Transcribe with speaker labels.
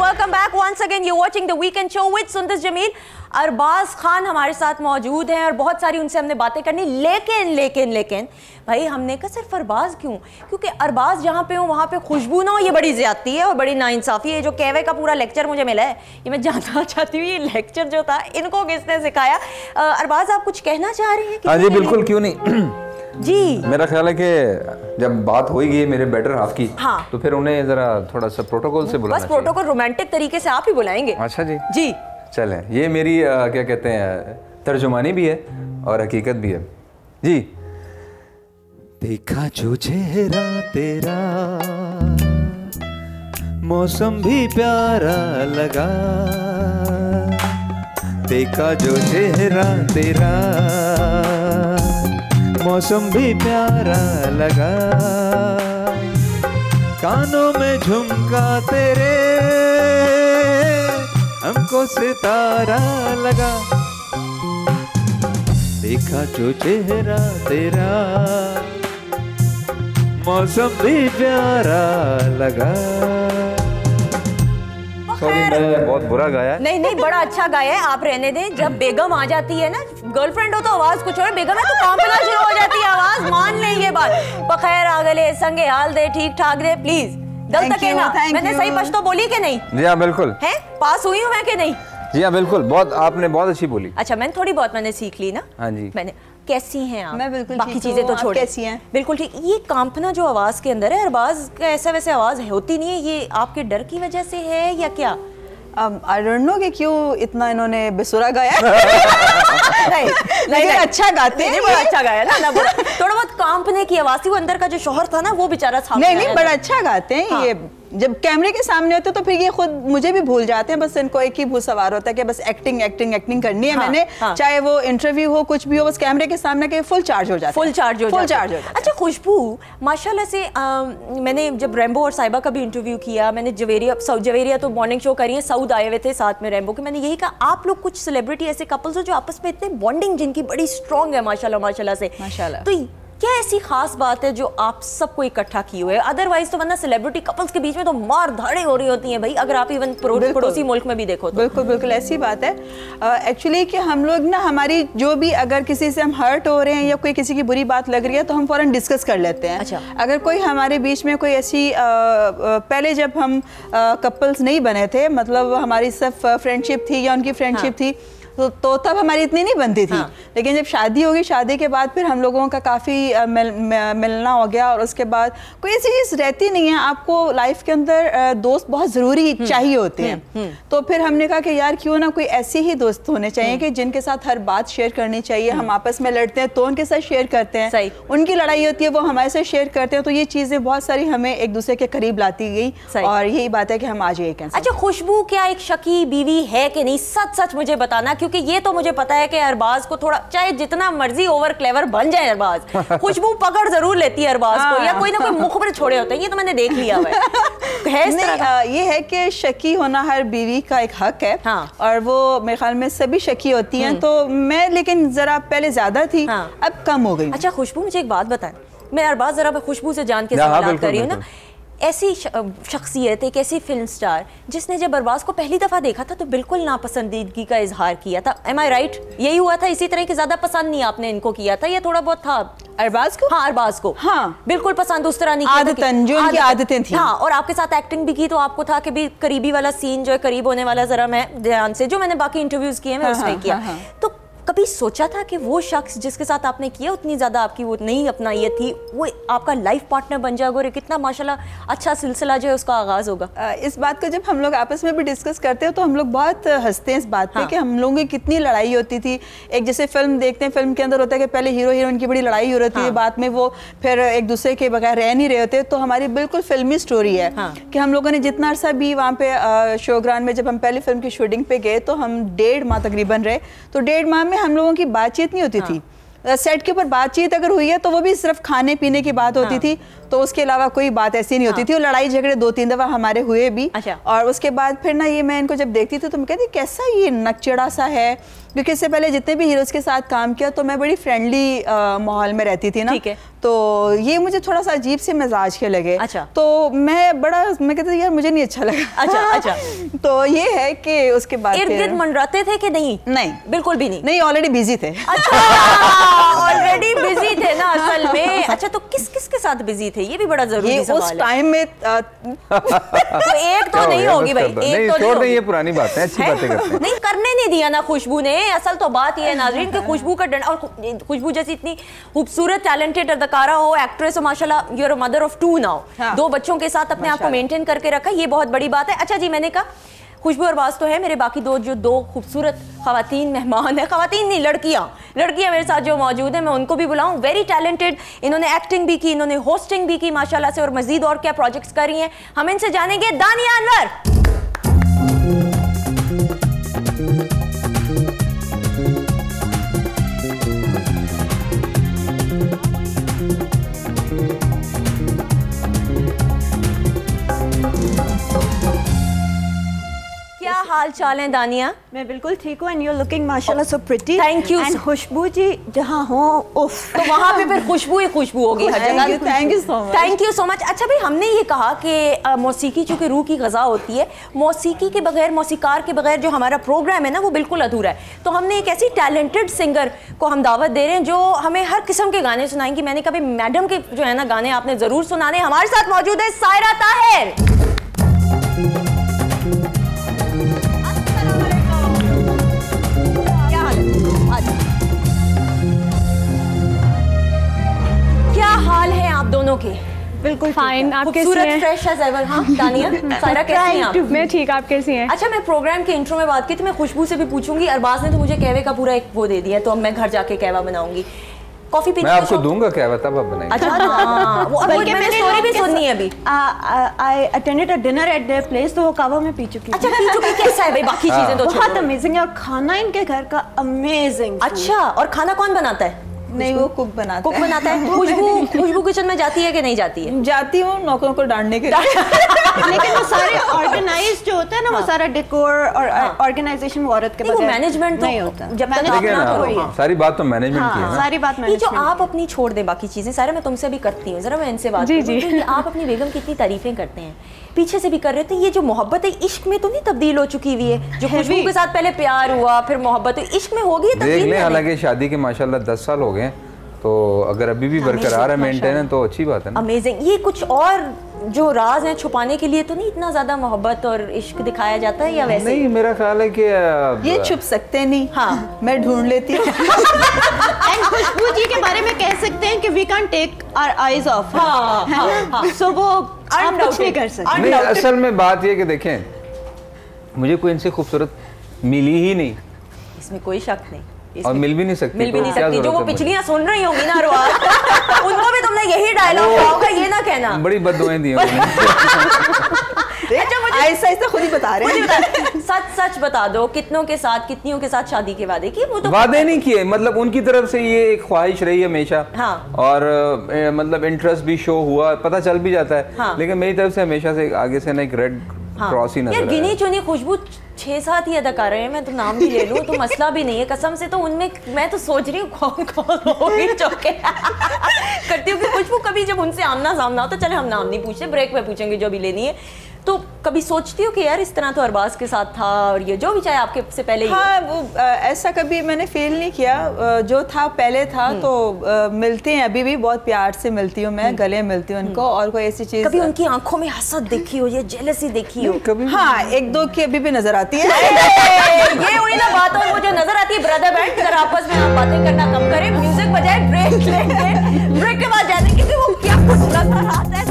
Speaker 1: Welcome back once again, you watching the weekend show with Sundas Jameel. Arbaaz Khan हमारे साथ मौजूद हैं और बहुत सारी उनसे हमने बातें करनी, लेकिन भाई हमने कहा सिर्फ अरबाज क्यों, क्योंकि अरबाज जहाँ पे हो वहाँ पे खुशबू ना हो, ये बड़ी ज्यादती है और बड़ी नाइंसाफ़ी है। जो कहवे का पूरा लेक्चर मुझे मिला है, ये मैं जानना चाहती हूँ ये लेक्चर जो था इनको किसने सिखाया। अरबाज आप कुछ कहना चाह रहे हैं?
Speaker 2: हाँ जी बिल्कुल, क्यों नहीं
Speaker 1: जी।
Speaker 2: मेरा ख्याल है कि जब बात होगी मेरे बेटर हाफ की, हाँ, तो फिर उन्हें जरा थोड़ा सा प्रोटोकॉल से बुलाना चाहिए।
Speaker 1: बस प्रोटोकॉल रोमांटिक तरीके से आप ही बुलाएंगे।
Speaker 2: अच्छा जी
Speaker 1: जी
Speaker 2: चलें, ये मेरी क्या कहते हैं तर्जुमानी भी है और हकीकत भी है जी।
Speaker 3: देखा जो चेहरा तेरा मौसम भी प्यारा लगा, देखा जो चेहरा तेरा मौसम भी प्यारा लगा, कानों में झुमका तेरे हमको सितारा लगा, देखा जो चेहरा तेरा मौसम भी प्यारा लगा।
Speaker 2: सॉरी मैं बहुत बुरा गाया है।
Speaker 1: नहीं बड़ा अच्छा गाया है, आप रहने दें। जब बेगम आ जाती है ना, गर्लफ्रेंड हो तो आवाज कुछ और, बेगम है तो कांपना शुरू हो जाती है आवाज। मान लें ये बात। बखैर आ गले संगे हाल दे, ठीक ठाक दे, प्लीज दल तक है ना। मैंने सही पश्तो बोली कि नहीं?
Speaker 2: जी हाँ बिल्कुल।
Speaker 1: है पास हुई हूँ मैं कि नहीं?
Speaker 2: जी हाँ बिल्कुल, बहुत आपने बहुत अच्छी बोली।
Speaker 1: अच्छा मैंने थोड़ी बहुत मैंने सीख ली ना।
Speaker 2: हाँ जी।
Speaker 1: मैंने कैसी हैं आप?
Speaker 4: मैं बिल्कुल
Speaker 1: बाकी चीजें तो छोड़,
Speaker 4: कैसी हैं?
Speaker 1: बिल्कुल ठीक। ये कांपना जो आवाज के अंदर है, अरबाज का ऐसा वैसे आवाज होती नहीं है, ये आपके डर की वजह से है या क्या?
Speaker 4: आई डोंट नो कि क्यों इतना इन्होंने बेसुरा गाया।
Speaker 1: नहीं
Speaker 4: अच्छा गाते हैं,
Speaker 1: बड़ा अच्छा गाया ना थोड़ा बहुत कांपने की आवाज थी, वो अंदर का जो शोहर था ना वो बेचारा सामने
Speaker 4: नहीं बड़ा अच्छा गाते हैं। हाँ। ये जब कैमरे के सामने होते तो फिर ये खुद मुझे भी भूल जाते हैं, बस इनको एक ही भूत सवार होता है कि बस एक्टिंग करनी है। हाँ, मैंने चाहे वो इंटरव्यू हो कुछ भी हो, बस कैमरे के सामने के फुल चार्ज हो जाता है।
Speaker 1: अच्छा खुशबू माशाल्लाह से मैंने जब रैम्बो और साहिबा का भी इंटरव्यू किया, मैंने जवेरिया तो मॉर्निंग शो करी है, सऊद आए हुए थे साथ में रैम्बो के, मैंने यही कहा आप लोग कुछ सेलिब्रिटी ऐसे कपल्स हो जो आपस में इतने बॉन्डिंग जिनकी बड़ी स्ट्रॉन्ग है माशाल्लाह से। तो क्या ऐसी खास बात है जो आप सबको इकट्ठा किए हुए? अदरवाइज तो वरना सेलिब्रिटी कपल्स के बीच में तो मार धाड़े हो रही होती हैं भाई, अगर आप इवन पड़ोसी मुल्क में भी देखो तो।
Speaker 4: बिल्कुल ऐसी बात है एक्चुअली कि हम लोग ना, हमारी जो भी अगर किसी से हम हर्ट हो रहे हैं या कोई किसी की बुरी बात लग रही है तो हम फौरन डिस्कस कर लेते हैं। अच्छा। अगर कोई हमारे बीच में कोई ऐसी पहले जब हम कपल्स नहीं बने थे, मतलब हमारी सिर्फ फ्रेंडशिप थी या उनकी फ्रेंडशिप थी, तो तब हमारी इतनी नहीं बनती थी। हाँ। लेकिन जब शादी होगी, शादी के बाद फिर हम लोगों का काफ़ी मिलना हो गया और उसके बाद कोई ऐसी चीज़ रहती नहीं है, आपको लाइफ के अंदर दोस्त बहुत ज़रूरी चाहिए होते हैं। तो फिर हमने कहा कि यार क्यों ना कोई ऐसे ही दोस्त होने चाहिए कि जिनके साथ हर बात शेयर करनी चाहिए। हम आपस में लड़ते हैं तो उनके साथ शेयर करते हैं, उनकी लड़ाई होती है वो हमारे साथ शेयर करते हैं, तो ये चीज़ें बहुत सारी हमें एक दूसरे के करीब लाती गई और यही बात है कि हम आज ये कहें।
Speaker 1: अच्छा खुशबू क्या एक शकी बीवी है कि नहीं? सच मुझे बताना, क्योंकि ये तो मुझे पता है कि अरबाज को थोड़ा, चाहे जितना मर्जी ओवर क्लेवर बन जाए अरबाज, खुशबू पकड़ जरूर लेती है अरबाज को, या कोई ना कोई मुखबिर छोड़े होते हैं, ये तो मैंने देख लिया है।
Speaker 4: ये है कि शकी होना हर बीवी का एक हक है। हाँ। और वो मेरे ख्याल में सभी शकी होती हैं, तो मैं लेकिन जरा पहले ज्यादा थी। हाँ। अब कम हो गई।
Speaker 1: अच्छा खुशबू मुझे एक बात बताएं, मैं अरबाज जरा खुशबू से जान के सवाल कर रही हूँ ना, ऐसी शख्सियत, एक ऐसी फिल्म स्टार जिसने जब अरबाज को पहली दफा देखा था तो बिल्कुल नापसंदीदगी का इजहार किया था, एम आई राइट? यही हुआ था? इसी तरह की ज्यादा पसंद नहीं आपने इनको किया था या थोड़ा बहुत था
Speaker 4: अरबाज को?
Speaker 1: हाँ अरबाज को हाँ बिल्कुल पसंद उस तरह नहीं किया,
Speaker 4: आदतन जो उनकी आदतें थी।
Speaker 1: हाँ, और आपके साथ एक्टिंग भी की तो आपको था कि भी करीबी वाला सीन जो है, करीब होने वाला, जरा मैं ध्यान से, जो मैंने बाकी इंटरव्यूज किए मैं उसमें किया। तो कभी सोचा था कि वो शख्स जिसके साथ आपने किया उतनी ज़्यादा आपकी वो नहीं अपनाइयत थी, वो आपका लाइफ पार्टनर बन जाएगा और कितना माशाल्लाह अच्छा सिलसिला जो है उसका आगाज़ होगा?
Speaker 4: इस बात को जब हम लोग आपस में भी डिस्कस करते हैं तो हम लोग बहुत हंसते हैं इस बात पे कि हम लोगों की कितनी लड़ाई होती थी। एक जैसे फिल्म देखते हैं, फिल्म के अंदर होता है कि पहले हीरो हीरोइन की बड़ी लड़ाई हो रही थी, बाद में वो फिर एक दूसरे के बगैर रह नहीं रहे होते। तो हमारी बिल्कुल फिल्मी स्टोरी है कि हम लोगों ने जितना अरसा भी वहाँ पे शोग्रान में जब हम पहली फिल्म की शूटिंग पे गए तो हम 1.5 माह तकरीबन रहे, तो 1.5 माह में हम लोगों की बातचीत नहीं होती थी। सेट के ऊपर बातचीत अगर हुई है तो वो भी सिर्फ खाने पीने की बात होती थी, तो उसके अलावा कोई बात ऐसी नहीं होती थी। और लड़ाई झगड़े 2-3 दफा हमारे हुए भी। और उसके बाद फिर ना ये मैं इनको जब देखती थी तो मैं कहती कैसा ये नकचड़ा सा है, क्योंकि इससे पहले जितने भी हीरोज के साथ काम किया तो मैं बड़ी फ्रेंडली माहौल में रहती थी ना, तो ये मुझे थोड़ा सा अजीब से मिजाज के लगे। तो मैं कहती थी यार मुझे नहीं अच्छा लगा। तो ये है कि उसके बाद
Speaker 1: इर्द-गिर्द मंडराते थे कि नहीं?
Speaker 4: नहीं,
Speaker 1: बिल्कुल भी नहीं।
Speaker 4: ऑलरेडी बिजी थे।
Speaker 1: ऑलरेडी बिजी थे ना असल में। अच्छा, तो किस किस के साथ बिजी थे, ये भी बड़ा जरूरी सवाल है।
Speaker 4: उस टाइम में
Speaker 1: तो एक तो नहीं होगी भाई, एक तो
Speaker 2: छोड़ दें, ये पुरानी बात है, अच्छी बातें करते हैं।
Speaker 1: नहीं करने नहीं दिया ना खुशबू ने। असल तो बात ये है नाज़रीन कि खुशबू का डंडा, और खुशबू जैसी इतनी खूबसूरत टैलेंटेड अदाकारा हो, एक्ट्रेस हो, माशाल्लाह you are a mother of 2 now, 2 बच्चों के साथ अपने आप को मेंटेन करके रखा, ये बहुत बड़ी बात है। अच्छा जी, मैंने कहा खुशबू अरबाज तो है, मेरे बाकी दो खूबसूरत खवातीन मेहमान है, खवातीन नहीं लड़कियां मेरे साथ जो मौजूद है, मैं उनको भी बुलाऊं। वेरी टैलेंटेड, इन्होंने एक्टिंग भी की, इन्होंने होस्टिंग भी की माशाल्लाह से, और मजीद और क्या प्रोजेक्ट्स कर रही हैं हम इनसे जानेंगे। दानिया अनवर। क्या हाल चाल है दानिया?
Speaker 5: मैं बिल्कुल ठीक हूँ, एंड यू आर लुकिंग माशाल्लाह so pretty.
Speaker 1: Thank you.
Speaker 5: And Khushboo ji जहाँ हो, उफ,
Speaker 1: तो वहाँ पे फिर खुशबू ही खुशबू होगी हर जगह।
Speaker 4: Thank you so much.
Speaker 1: Thank you so much. अच्छा भाई, हमने ये कहा कि मौसीकी चूँकि रूह की ग़ज़ा होती है, मौसीकी के बगैर, मौसीकार के बगैर जो हमारा प्रोग्राम है ना वो बिल्कुल अधूरा है। तो हमने एक ऐसी टैलेंटेड सिंगर को हम दावत दे रहे हैं जो हमें हर किस्म के गाने सुनाएंगी। मैंने कभी मैडम के जो है ना गाने आपने ज़रूर सुनाने। हमारे साथ मौजूद है सायरा ताहिर। क्या हाल है आप दोनों के?
Speaker 5: बिल्कुल
Speaker 6: फाइन, आप कैसी
Speaker 1: खूबसूरत
Speaker 6: हैं?
Speaker 1: Fresh as ever. हाँ दानिया, सायरा कैसी हैं आप?
Speaker 6: मैं ठीक, आप कैसी हैं?
Speaker 1: अच्छा, मैं प्रोग्राम के इंट्रो में बात की थी, मैं खुशबू से भी पूछूंगी। अरबाज ने तो मुझे कहवे का पूरा एक वो दे दिया, तो अब मैं घर जाके कहवा बनाऊंगी। कॉफी पीने
Speaker 2: मैं आपको दूंगा कहवा, तब आप बनाएंगे।
Speaker 1: अच्छा, हाँ, वो
Speaker 5: बल्कि
Speaker 1: मैंने स्टोरी भी सुननी है अभी।
Speaker 5: I attended a dinner eight their place, तो वो कावा में पी चुकी हूँ।
Speaker 1: अच्छा, पी चुकी? कैसा है भाई? बाकी चीजें तो
Speaker 5: बहुत अमेजिंग है, और खाना इनके घर का अमेजिंग।
Speaker 1: अच्छा, और खाना कौन बनाता है?
Speaker 4: नहीं, वो कुक बनाता
Speaker 1: है। खुशबू किचन में जाती है कि नहीं जाती है?
Speaker 4: जाती हूँ नौकरों को डांटने के लिए।
Speaker 5: लेकिन वो सारे ऑर्गेनाइज जो होता है ना, वो सारा डेकोर और ऑर्गेनाइजेशन वो औरत के बगैर
Speaker 1: मैनेजमेंट
Speaker 5: नहीं होता।
Speaker 1: जब तक आप ना करो,
Speaker 2: सारी बात तो मैनेजमेंट की है ना।
Speaker 5: सारी बात
Speaker 1: ये जो आप अपनी छोड़ दे बाकी चीजें, सारा मैं तुमसे भी करती हूँ, जरा मैं इनसे बात करूँ। आप अपनी बेगम की इतनी तारीफें करते हैं, पीछे से भी कर रहे थे, ये जो मोहब्बत है इश्क में तो नहीं तब्दील हो चुकी हुई है? जो खुशबू के साथ पहले प्यार हुआ, फिर मोहब्बत हुई, इश्क में होगी तब्दील?
Speaker 2: हालांकि शादी के माशाल्लाह 10 साल हो गए, तो अगर अभी भी बरकरार है, मेंटेन है, तो अच्छी बात है ना।
Speaker 1: अमेजिंग। ये कुछ और जो राज हैं छुपाने के लिए तो नहीं इतना ज्यादा मोहब्बत और इश्क दिखाया जाता है, या वैसे?
Speaker 2: नहीं, मेरा ख्याल है कि
Speaker 4: ये छुप सकते नहीं। हाँ, मैं ढूंढ लेती हूँ।
Speaker 5: एंड खुशबू जी के बारे में कह सकते हैं कि we can take our eyes off, so वो आप कुछ नहीं कर सकते।
Speaker 2: नहीं, असल में बात ये कि देखें, मुझे कोई इनसे खूबसूरत मिली ही नहीं,
Speaker 1: इसमें कोई शक नहीं,
Speaker 2: और मिल भी नहीं सकती।
Speaker 1: जो वो पिछलियां सुन रही होंगी ना रोआज, उनको भी तुमने यही डायलॉग कहा होगा, ये ना कहना।
Speaker 2: बड़ी बददुआएं दी
Speaker 1: अच्छा, मुझे
Speaker 4: ऐसा खुद ही बता रहे हैं।
Speaker 1: सच बता दो, कितनों के साथ, कितनियों के साथ शादी के वादे किए? वो तो
Speaker 2: वादे नहीं किए, मतलब उनकी तरफ से ये एक ख्वाहिश रही हमेशा।
Speaker 1: हाँ।
Speaker 2: और मतलब इंटरेस्ट भी शो हुआ, पता चल भी जाता है।
Speaker 1: हाँ।
Speaker 2: लेकिन मेरी तरफ से हमेशा से आगे से ना एक रेड क्रॉस ही नजर
Speaker 1: यार, गिनी चुनी खुशबू 6-7 ही अदाकारे हैं, मैं तो नाम भी ले लूं तो मसला भी नहीं है कसम से। तो उनमें मैं तो सोच रही हूँ कौन होगी चौके करती हूँ कि खुशबू कभी जब उनसे आमना सामना हो तो चले हम नाम नहीं पूछते, ब्रेक में पूछेंगे जो भी लेनी है। तो कभी सोचती हो कि यार इस तरह तो अरबाज के साथ था, और ये जो भी चाहे आपके से पहले ही?
Speaker 4: हाँ, वो ऐसा कभी मैंने फील नहीं किया। जो था पहले था, तो मिलते हैं, अभी भी बहुत प्यार से मिलती हूँ मैं, गले मिलती हूँ उनको। और कोई ऐसी चीज
Speaker 1: कभी उनकी आंखों में हसद देखी हो, ये जेलसी देखी हो?
Speaker 2: कभी?
Speaker 4: हाँ, 1-2 की अभी भी नजर आती है।
Speaker 1: ये हुई ना बात, और वो जो नजर आती है ब्रदर बैंड, अगर आपस में आप बातें करना कम करें, म्यूजिक बजाए, ब्रेक लेंगे, ब्रेक के बाद जाते क्योंकि वो क्या कुछ नजर आता है।